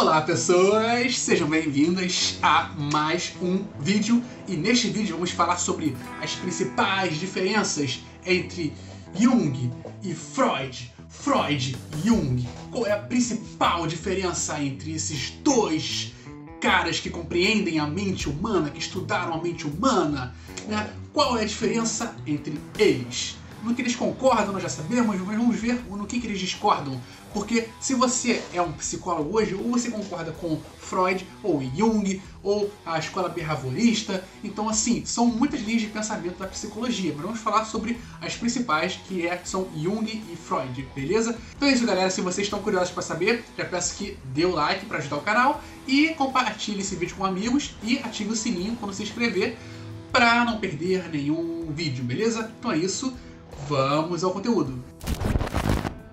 Olá pessoas, sejam bem-vindas a mais um vídeo e neste vídeo vamos falar sobre as principais diferenças entre Jung e Freud. Freud e Jung, qual é a principal diferença entre esses dois caras que compreendem a mente humana, que estudaram a mente humana, né? Qual é a diferença entre eles? No que eles concordam nós já sabemos, mas vamos ver no que eles discordam. Porque se você é um psicólogo hoje, ou você concorda com Freud, ou Jung, ou a escola behaviorista, então assim, são muitas linhas de pensamento da psicologia, mas vamos falar sobre as principais, que são Jung e Freud, beleza? Então é isso, galera, se vocês estão curiosos para saber, já peço que dê o like para ajudar o canal, e compartilhe esse vídeo com amigos, e ative o sininho quando se inscrever, para não perder nenhum vídeo, beleza? Então é isso, vamos ao conteúdo.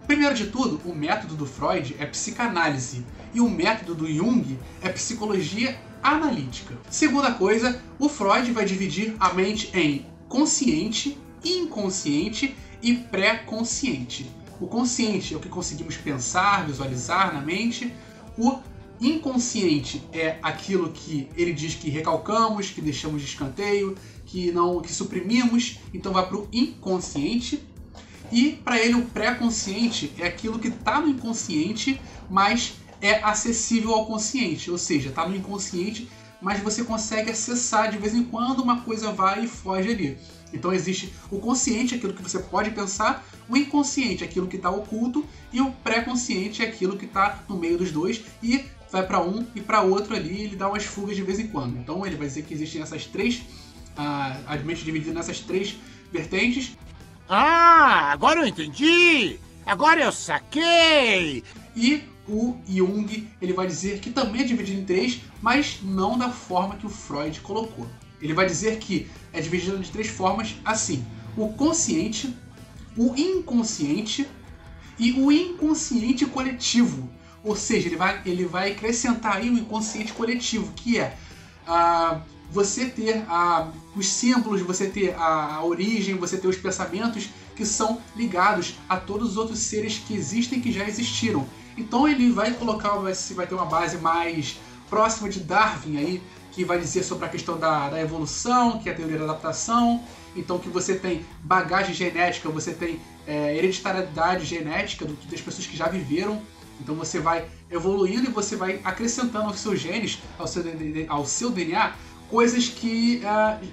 Primeiro de tudo, o método do Freud é psicanálise e o método do Jung é psicologia analítica. Segunda coisa, o Freud vai dividir a mente em consciente, inconsciente e pré-consciente. O consciente é o que conseguimos pensar, visualizar na mente. O inconsciente é aquilo que ele diz que recalcamos, que deixamos de escanteio, que suprimimos, então vai para o inconsciente. E para ele o pré-consciente é aquilo que está no inconsciente, mas é acessível ao consciente, ou seja, está no inconsciente, mas você consegue acessar de vez em quando, uma coisa vai e foge ali. Então existe o consciente, aquilo que você pode pensar, o inconsciente, aquilo que está oculto, e o pré-consciente é aquilo que está no meio dos dois e vai para um e para outro ali, ele dá umas fugas de vez em quando. Então ele vai dizer que existem essas três, a mente dividida nessas três vertentes. Ah, agora eu entendi! Agora eu saquei! E o Jung, ele vai dizer que também é dividido em três, mas não da forma que o Freud colocou. Ele vai dizer que é dividido de três formas assim: o consciente, o inconsciente e o inconsciente coletivo. Ou seja, ele vai acrescentar aí o inconsciente coletivo, que é você ter os símbolos, você ter a origem, você ter os pensamentos que são ligados a todos os outros seres que existem, que já existiram. Então ele vai colocar, vai ter uma base mais próxima de Darwin aí, que vai dizer sobre a questão da evolução, que é a teoria da adaptação. Então que você tem bagagem genética, você tem hereditariedade genética das pessoas que já viveram. Então você vai evoluindo e você vai acrescentando aos seus genes, ao seu DNA, coisas que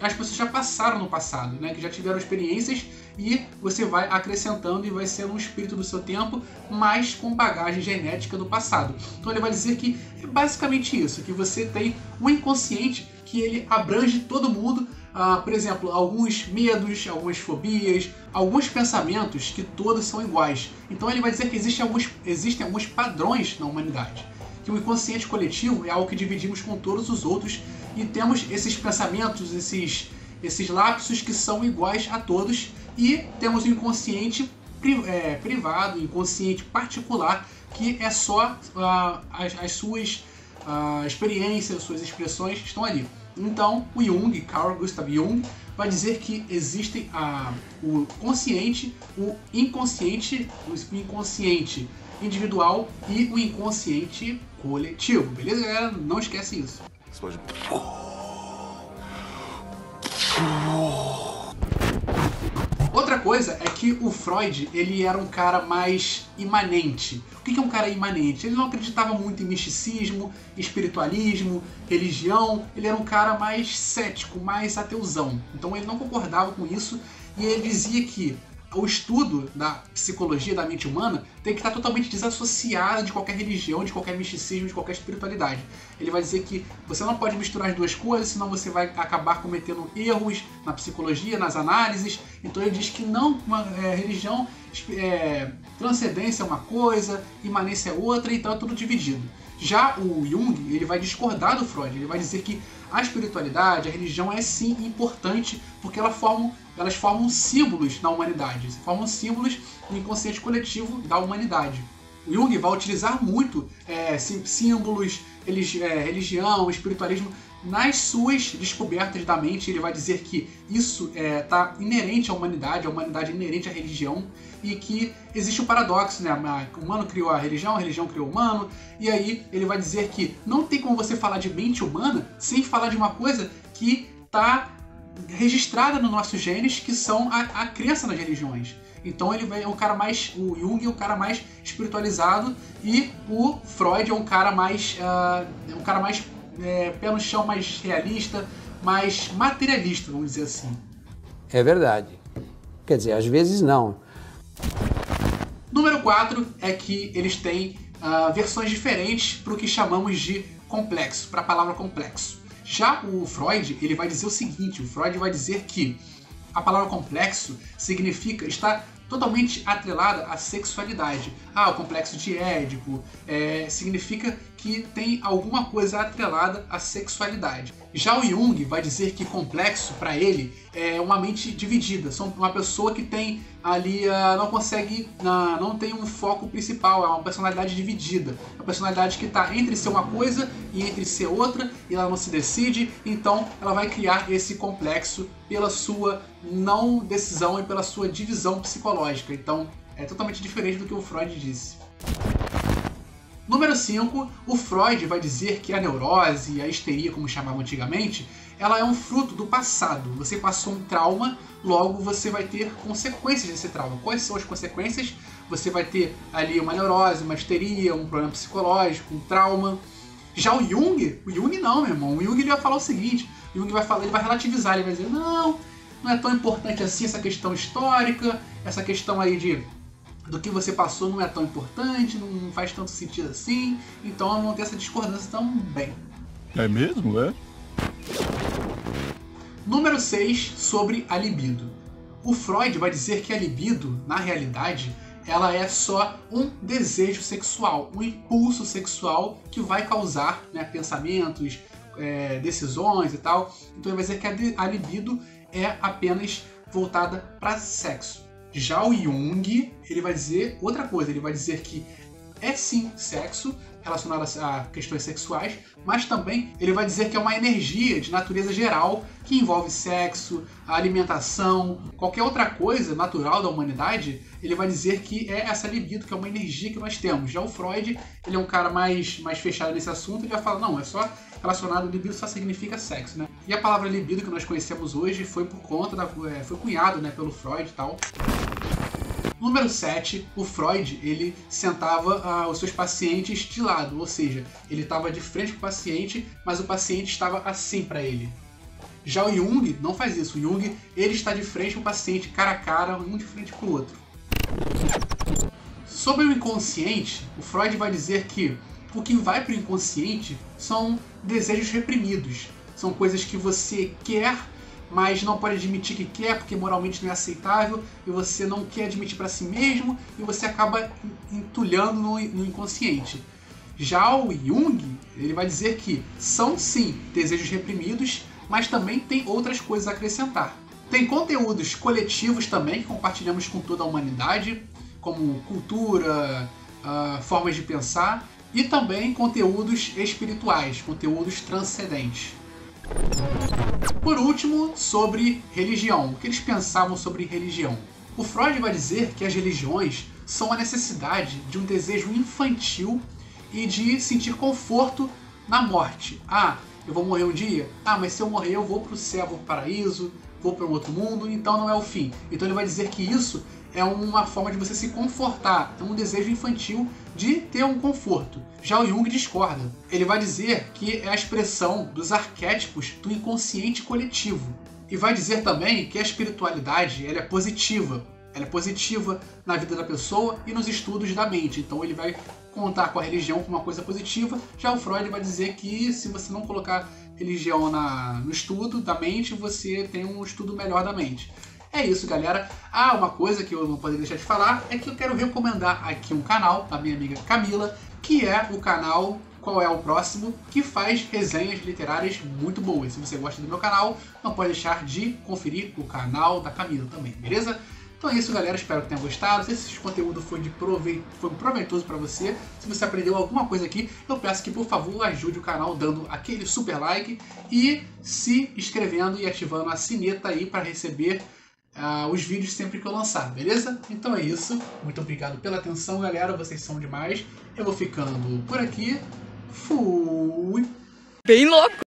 as pessoas já passaram no passado, né? Que já tiveram experiências, e você vai acrescentando e vai sendo um espírito do seu tempo, mas com bagagem genética do passado. Então ele vai dizer que é basicamente isso, que você tem um inconsciente que ele abrange todo mundo, por exemplo, alguns medos, algumas fobias, alguns pensamentos que todos são iguais. Então ele vai dizer que existem alguns padrões na humanidade, que o inconsciente coletivo é algo que dividimos com todos os outros, e temos esses pensamentos, esses lapsos que são iguais a todos, e temos o inconsciente privado, inconsciente particular, que é só as suas experiências, as suas expressões que estão ali. Então o Jung, Carl Gustav Jung, vai dizer que existem o consciente, o inconsciente individual e o inconsciente coletivo. Beleza, galera? Não esquece isso. Explode. Outra coisa é que o Freud, ele era um cara mais imanente. O que é um cara imanente? Ele não acreditava muito em misticismo, espiritualismo, religião. Ele era um cara mais cético, mais ateuzão. Então ele não concordava com isso, e ele dizia que o estudo da psicologia da mente humana tem que estar totalmente desassociado de qualquer religião, de qualquer misticismo, de qualquer espiritualidade. Ele vai dizer que você não pode misturar as duas coisas, senão você vai acabar cometendo erros na psicologia, nas análises. Então ele diz que não, religião, transcendência é uma coisa, imanência é outra, então é tudo dividido. Já o Jung, ele vai discordar do Freud, ele vai dizer que a espiritualidade, a religião é sim importante, porque elas formam símbolos na humanidade, formam símbolos no inconsciente coletivo da humanidade. O Jung vai utilizar muito símbolos, religião, espiritualismo, nas suas descobertas da mente, ele vai dizer que isso está inerente à humanidade é inerente à religião, e que existe o paradoxo, né? O humano criou a religião criou o humano, e aí ele vai dizer que não tem como você falar de mente humana sem falar de uma coisa que está registrada nos nossos genes, que são a crença nas religiões. Então ele é um cara mais... O Jung é um cara mais espiritualizado, e o Freud é um cara mais... pé no chão, mais realista, mais materialista, vamos dizer assim. É verdade. Quer dizer, às vezes não. Número 4 é que eles têm versões diferentes para o que chamamos de complexo, para a palavra complexo. Já o Freud, ele vai dizer o seguinte, o Freud vai dizer que a palavra complexo significa estar totalmente atrelada à sexualidade. O complexo de Édipo significa que tem alguma coisa atrelada à sexualidade. Já o Jung vai dizer que complexo, para ele, é uma mente dividida. São uma pessoa que tem ali, não tem um foco principal, é uma personalidade dividida. Uma personalidade que está entre ser uma coisa e entre ser outra, e ela não se decide, então ela vai criar esse complexo pela sua não decisão e pela sua divisão psicológica. Então é totalmente diferente do que o Freud disse. Número 5, o Freud vai dizer que a neurose, a histeria, como chamavam antigamente, ela é um fruto do passado. Você passou um trauma, logo você vai ter consequências desse trauma. Quais são as consequências? Você vai ter ali uma neurose, uma histeria, um problema psicológico, um trauma. Já o Jung não, meu irmão. O Jung ele vai falar o seguinte, o Jung ele vai relativizar, ele vai dizer, não é tão importante assim essa questão histórica, essa questão aí do que você passou não é tão importante, não faz tanto sentido assim, então vão ter essa discordância também. É mesmo, é? Número 6, sobre a libido. O Freud vai dizer que a libido, na realidade, ela é só um desejo sexual, um impulso sexual que vai causar, né, pensamentos, decisões e tal. Então ele vai dizer que a libido é apenas voltada para sexo. Já o Jung, ele vai dizer outra coisa, ele vai dizer que é sim sexo, relacionado a questões sexuais, mas também ele vai dizer que é uma energia de natureza geral que envolve sexo, alimentação, qualquer outra coisa natural da humanidade. Ele vai dizer que é essa libido, que é uma energia que nós temos. Já o Freud, ele é um cara mais fechado nesse assunto, ele vai falar, não, é só relacionado, libido só significa sexo, né? E a palavra libido que nós conhecemos hoje foi por conta foi cunhado, né, pelo Freud e tal. Número 7, o Freud, ele sentava os seus pacientes de lado, ou seja, ele estava de frente para o paciente, mas o paciente estava assim para ele. Já o Jung não faz isso, o Jung ele está de frente para o paciente, cara a cara, um de frente para o outro. Sobre o inconsciente, o Freud vai dizer que o que vai para o inconsciente são desejos reprimidos, são coisas que você quer, mas não pode admitir que quer porque moralmente não é aceitável, e você não quer admitir para si mesmo, e você acaba entulhando no inconsciente. Já o Jung, ele vai dizer que são sim desejos reprimidos, mas também tem outras coisas a acrescentar. Tem conteúdos coletivos também que compartilhamos com toda a humanidade, como cultura, formas de pensar, e também conteúdos espirituais, conteúdos transcendentes. Por último, sobre religião. O que eles pensavam sobre religião? O Freud vai dizer que as religiões são a necessidade de um desejo infantil e de sentir conforto na morte. Eu vou morrer um dia? Mas se eu morrer eu vou para o céu, vou para o paraíso, vou para um outro mundo, então não é o fim. Então ele vai dizer que isso é uma forma de você se confortar, é um desejo infantil de ter um conforto. Já o Jung discorda. Ele vai dizer que é a expressão dos arquétipos do inconsciente coletivo. E vai dizer também que a espiritualidade ela é positiva. Ela é positiva na vida da pessoa e nos estudos da mente. Então ele vai contar com a religião como uma coisa positiva. Já o Freud vai dizer que se você não colocar religião no estudo da mente, você tem um estudo melhor da mente. É isso, galera. Uma coisa que eu não poderia deixar de falar é que eu quero recomendar aqui um canal da minha amiga Camila, que é o canal Qual é o Próximo, que faz resenhas literárias muito boas. Se você gosta do meu canal, não pode deixar de conferir o canal da Camila também, beleza? Então é isso, galera. Espero que tenham gostado. Se esse conteúdo foi proveitoso para você, se você aprendeu alguma coisa aqui, eu peço que, por favor, ajude o canal dando aquele super like e se inscrevendo e ativando a sineta aí para receber os vídeos sempre que eu lançar, beleza? Então é isso. Muito obrigado pela atenção, galera. Vocês são demais. Eu vou ficando por aqui. Fui! Bem louco!